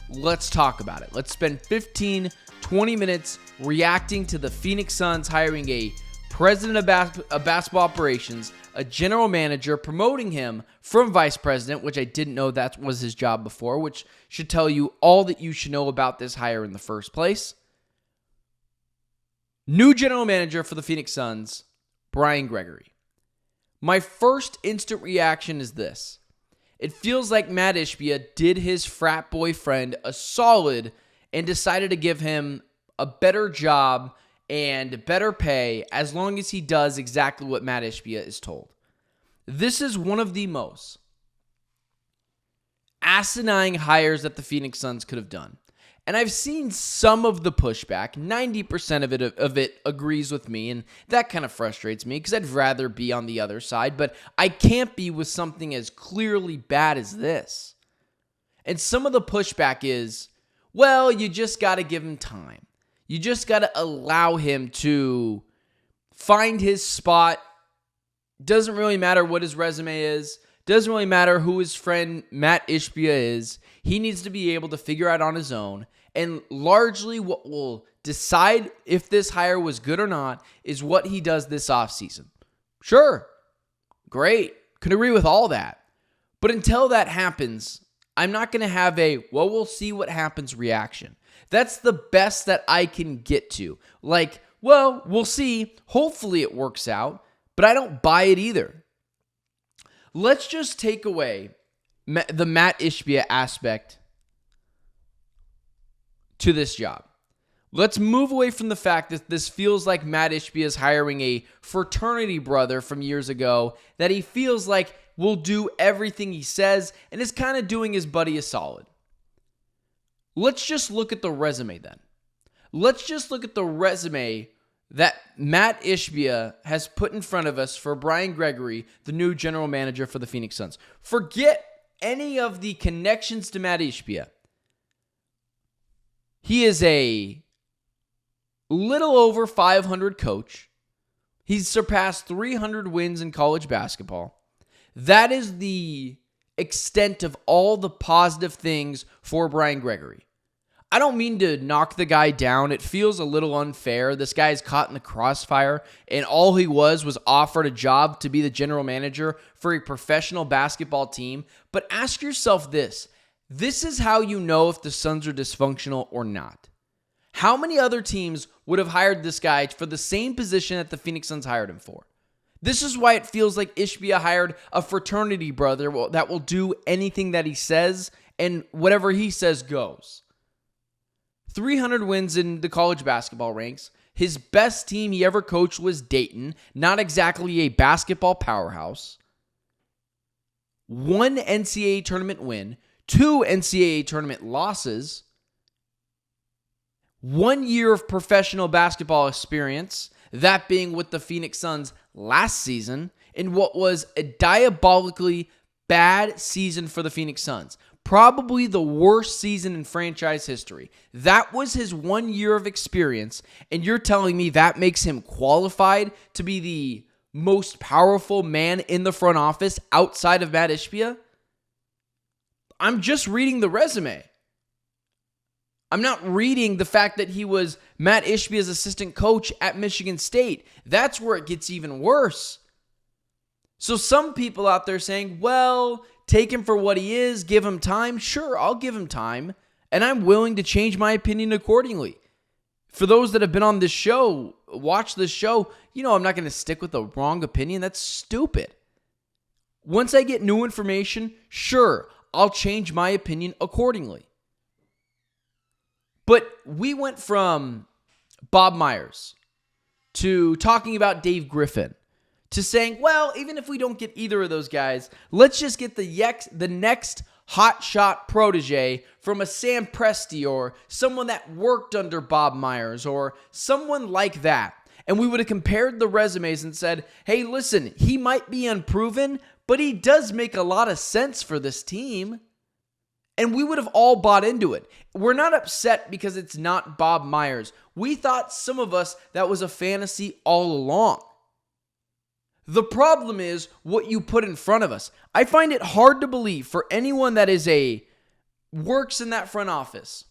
Let's talk about it. Let's spend 15, 20 minutes reacting to the Phoenix Suns hiring a president of basketball operations, a general manager, promoting him from vice president, which I didn't know that was his job before, which should tell you all that you should know about this hire in the first place. New general manager for the Phoenix Suns, Brian Gregory. My first instant reaction is this. It feels like Mat Ishbia did his frat boy friend a solid and decided to give him a better job and better pay as long as he does exactly what Mat Ishbia is told. This is one of the most asinine hires that the Phoenix Suns could have done. And I've seen some of the pushback. 90% of it agrees with me, and that kind of frustrates me because I'd rather be on the other side, but I can't be with something as clearly bad as this. And some of the pushback is, well, you just got to give him time. You just got to allow him to find his spot. Doesn't really matter what his resume is. Doesn't really matter who his friend Mat Ishbia is. He needs to be able to figure out on his own. And largely what will decide if this hire was good or not is what he does this offseason. Sure, great, could agree with all that. But until that happens, I'm not going to have a, well, we'll see what happens reaction. That's the best that I can get to. Like, well, we'll see. Hopefully it works out. But I don't buy it either. Let's just take away the Mat Ishbia aspect to this job. Let's move away from the fact that this feels like Mat Ishbia is hiring a fraternity brother from years ago that he feels like will do everything he says and is kind of doing his buddy a solid. Let's just look at the resume then. Let's just look at the resume that Mat Ishbia has put in front of us for Brian Gregory, the new general manager for the Phoenix Suns. Forget any of the connections to Mat Ishbia. He is a little over 500 coach. He's surpassed 300 wins in college basketball. That is the extent of all the positive things for Brian Gregory. I don't mean to knock the guy down. It feels a little unfair. This guy's caught in the crossfire, and all he was offered a job to be the general manager for a professional basketball team. But ask yourself this. This is how you know if the Suns are dysfunctional or not. How many other teams would have hired this guy for the same position that the Phoenix Suns hired him for? This is why it feels like Ishbia hired a fraternity brother that will do anything that he says, and whatever he says goes. 300 wins in the college basketball ranks. His best team he ever coached was Dayton, not exactly a basketball powerhouse. 1 NCAA tournament win, 2 NCAA tournament losses, 1 year of professional basketball experience, that being with the Phoenix Suns last season, in what was a diabolically bad season for the Phoenix Suns. Probably the worst season in franchise history. That was his 1 year of experience, and you're telling me that makes him qualified to be the most powerful man in the front office outside of Mat Ishbia? I'm just reading the resume. I'm not reading the fact that he was Mat Ishbia's assistant coach at Michigan State. That's where it gets even worse. So some people out there saying, well, take him for what he is, give him time. Sure, I'll give him time, and I'm willing to change my opinion accordingly. For those that have been on this show, watch this show, you know I'm not going to stick with a wrong opinion. That's stupid. Once I get new information, sure, I'll change my opinion accordingly. But we went from Bob Myers to talking about Dave Griffin to saying, well, even if we don't get either of those guys, let's just get the next hotshot protege from a Sam Presti or someone that worked under Bob Myers or someone like that. And we would have compared the resumes and said, hey, listen, he might be unproven, but he does make a lot of sense for this team. And we would have all bought into it. We're not upset because it's not Bob Myers. We thought, some of us, that was a fantasy all along. The problem is what you put in front of us. I find it hard to believe for anyone that is a works in that front office.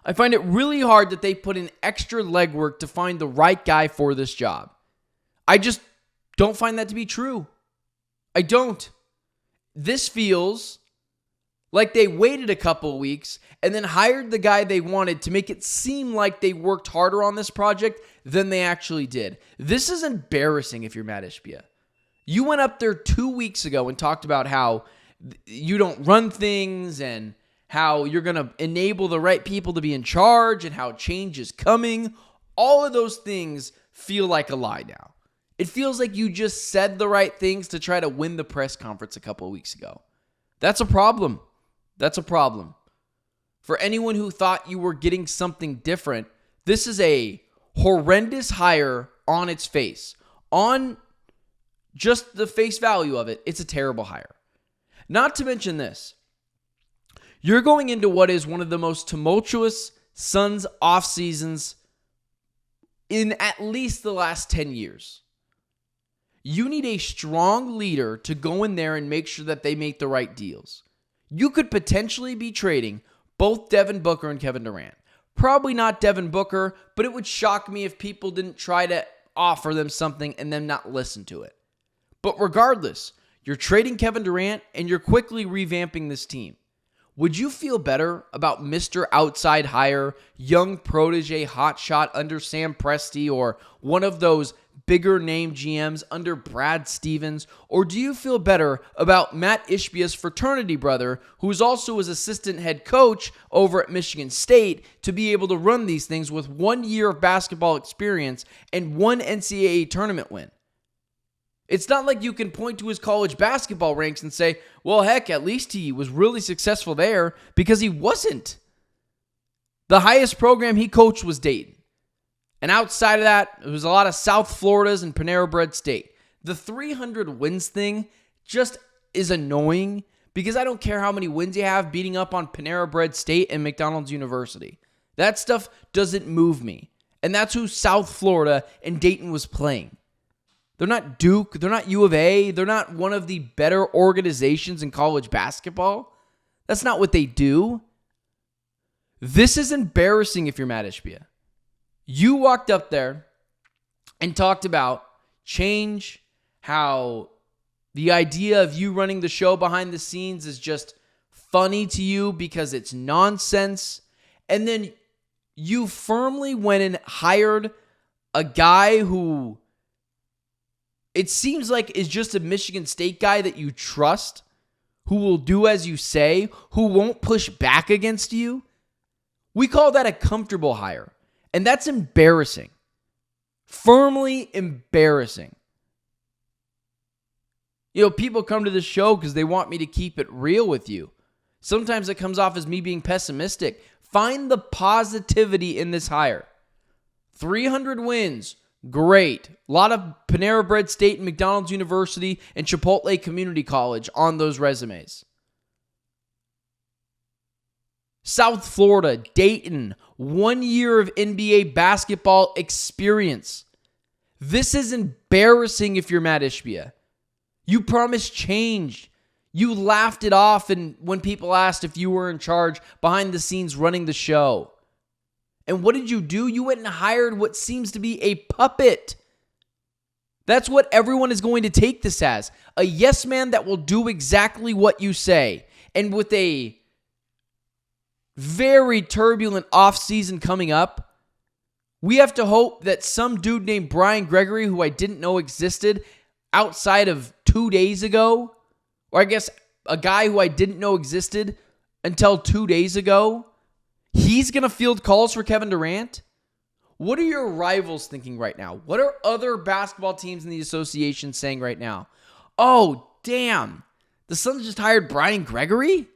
I find it really hard that they put in extra legwork to find the right guy for this job. I just don't find that to be true. I don't. This feels like they waited a couple weeks and then hired the guy they wanted to make it seem like they worked harder on this project than they actually did. This is embarrassing if you're Mat Ishbia. You went up there 2 weeks ago and talked about how you don't run things and how you're going to enable the right people to be in charge and how change is coming. All of those things feel like a lie now. It feels like you just said the right things to try to win the press conference a couple of weeks ago. That's a problem. That's a problem. For anyone who thought you were getting something different, this is a horrendous hire on its face. On just the face value of it, it's a terrible hire. Not to mention this. You're going into what is one of the most tumultuous Suns off seasons in at least the last 10 years. You need a strong leader to go in there and make sure that they make the right deals. You could potentially be trading both Devin Booker and Kevin Durant. Probably not Devin Booker, but it would shock me if people didn't try to offer them something and then not listen to it. But regardless, you're trading Kevin Durant and you're quickly revamping this team. Would you feel better about Mr. Outside Hire, young protege hotshot under Sam Presti, or one of those bigger name GMs under Brad Stevens? Or do you feel better about Mat Ishbia's fraternity brother, who is also his assistant head coach over at Michigan State, to be able to run these things with 1 year of basketball experience and one NCAA tournament win? It's not like you can point to his college basketball ranks and say, well, heck, at least he was really successful there, because he wasn't. The highest program he coached was Dayton. And outside of that, it was a lot of South Florida's and Panera Bread State. The 300 wins thing just is annoying because I don't care how many wins you have beating up on Panera Bread State and McDonald's University. That stuff doesn't move me. And that's who South Florida and Dayton was playing. They're not Duke. They're not U of A. They're not one of the better organizations in college basketball. That's not what they do. This is embarrassing if you're Mat Ishbia. You walked up there and talked about change, how the idea of you running the show behind the scenes is just funny to you because it's nonsense. And then you firmly went and hired a guy who it seems like is just a Michigan State guy that you trust, who will do as you say, who won't push back against you. We call that a comfortable hire. And that's embarrassing. Firmly embarrassing. You know, people come to this show because they want me to keep it real with you. Sometimes it comes off as me being pessimistic. Find the positivity in this hire. 300 wins. Great. A lot of Panera Bread State and McDonald's University and Chipotle Community College on those resumes. South Florida, Dayton, 1 year of NBA basketball experience. This is embarrassing if you're Mat Ishbia. You promised change. You laughed it off and when people asked if you were in charge behind the scenes running the show. And what did you do? You went and hired what seems to be a puppet. That's what everyone is going to take this as. A yes man that will do exactly what you say. And with a very turbulent offseason coming up, we have to hope that some dude named Brian Gregory, who I didn't know existed outside of 2 days ago, or I guess a guy who I didn't know existed until 2 days ago, he's going to field calls for Kevin Durant? What are your rivals thinking right now? What are other basketball teams in the association saying right now? Oh, damn. The Suns just hired Brian Gregory?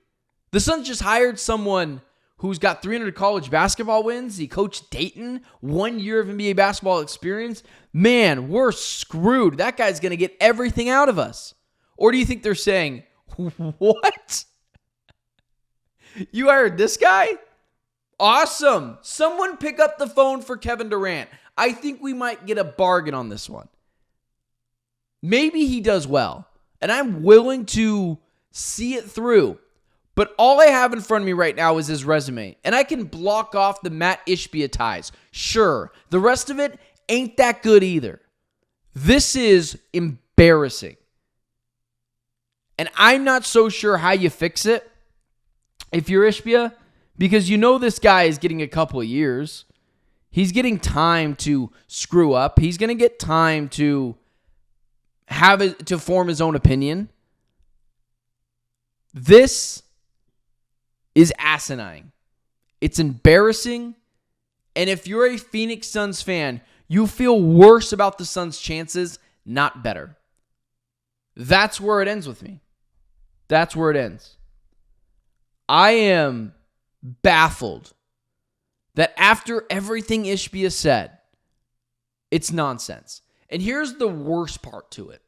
The Suns just hired someone who's got 300 college basketball wins. He coached Dayton, 1 year of NBA basketball experience. Man, we're screwed. That guy's going to get everything out of us. Or do you think they're saying, what? You hired this guy? Awesome. Someone pick up the phone for Kevin Durant. I think we might get a bargain on this one. Maybe he does well, and I'm willing to see it through. But all I have in front of me right now is his resume. And I can block off the Mat Ishbia ties. Sure. The rest of it ain't that good either. This is embarrassing. And I'm not so sure how you fix it if you're Ishbia, because you know this guy is getting a couple of years. He's getting time to screw up. He's going to get time to form his own opinion. This is asinine. It's embarrassing. And if you're a Phoenix Suns fan, you feel worse about the Suns' chances, not better. That's where it ends with me. That's where it ends. I am baffled that after everything Ishbia said, it's nonsense. And here's the worst part to it.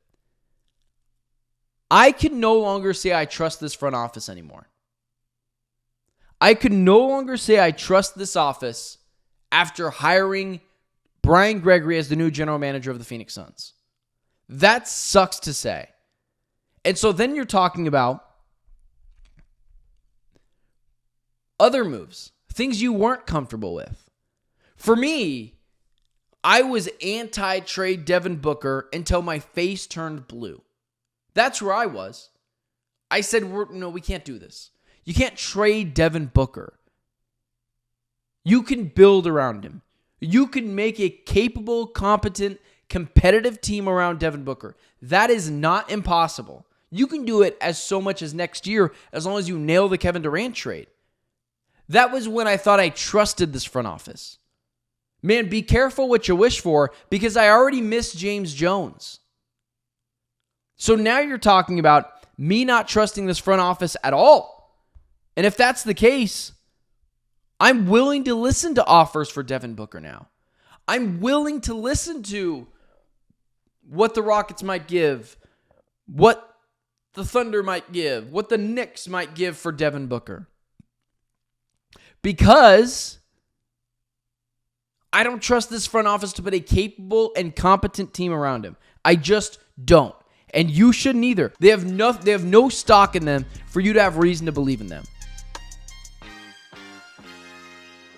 I can no longer say I trust this front office anymore. I can no longer say I trust this office after hiring Brian Gregory as the new general manager of the Phoenix Suns. That sucks to say. And so then you're talking about other moves, things you weren't comfortable with. For me, I was anti-trade Devin Booker until my face turned blue. That's where I was. I said, no, we can't do this. You can't trade Devin Booker. You can build around him. You can make a capable, competent, competitive team around Devin Booker. That is not impossible. You can do it as so much as next year as long as you nail the Kevin Durant trade. That was when I thought I trusted this front office. Man, be careful what you wish for, because I already missed James Jones. So now you're talking about me not trusting this front office at all. And if that's the case, I'm willing to listen to offers for Devin Booker now. I'm willing to listen to what the Rockets might give, what the Thunder might give, what the Knicks might give for Devin Booker. Because I don't trust this front office to put a capable and competent team around him. I just don't. And you shouldn't either. They have no stock in them for you to have reason to believe in them.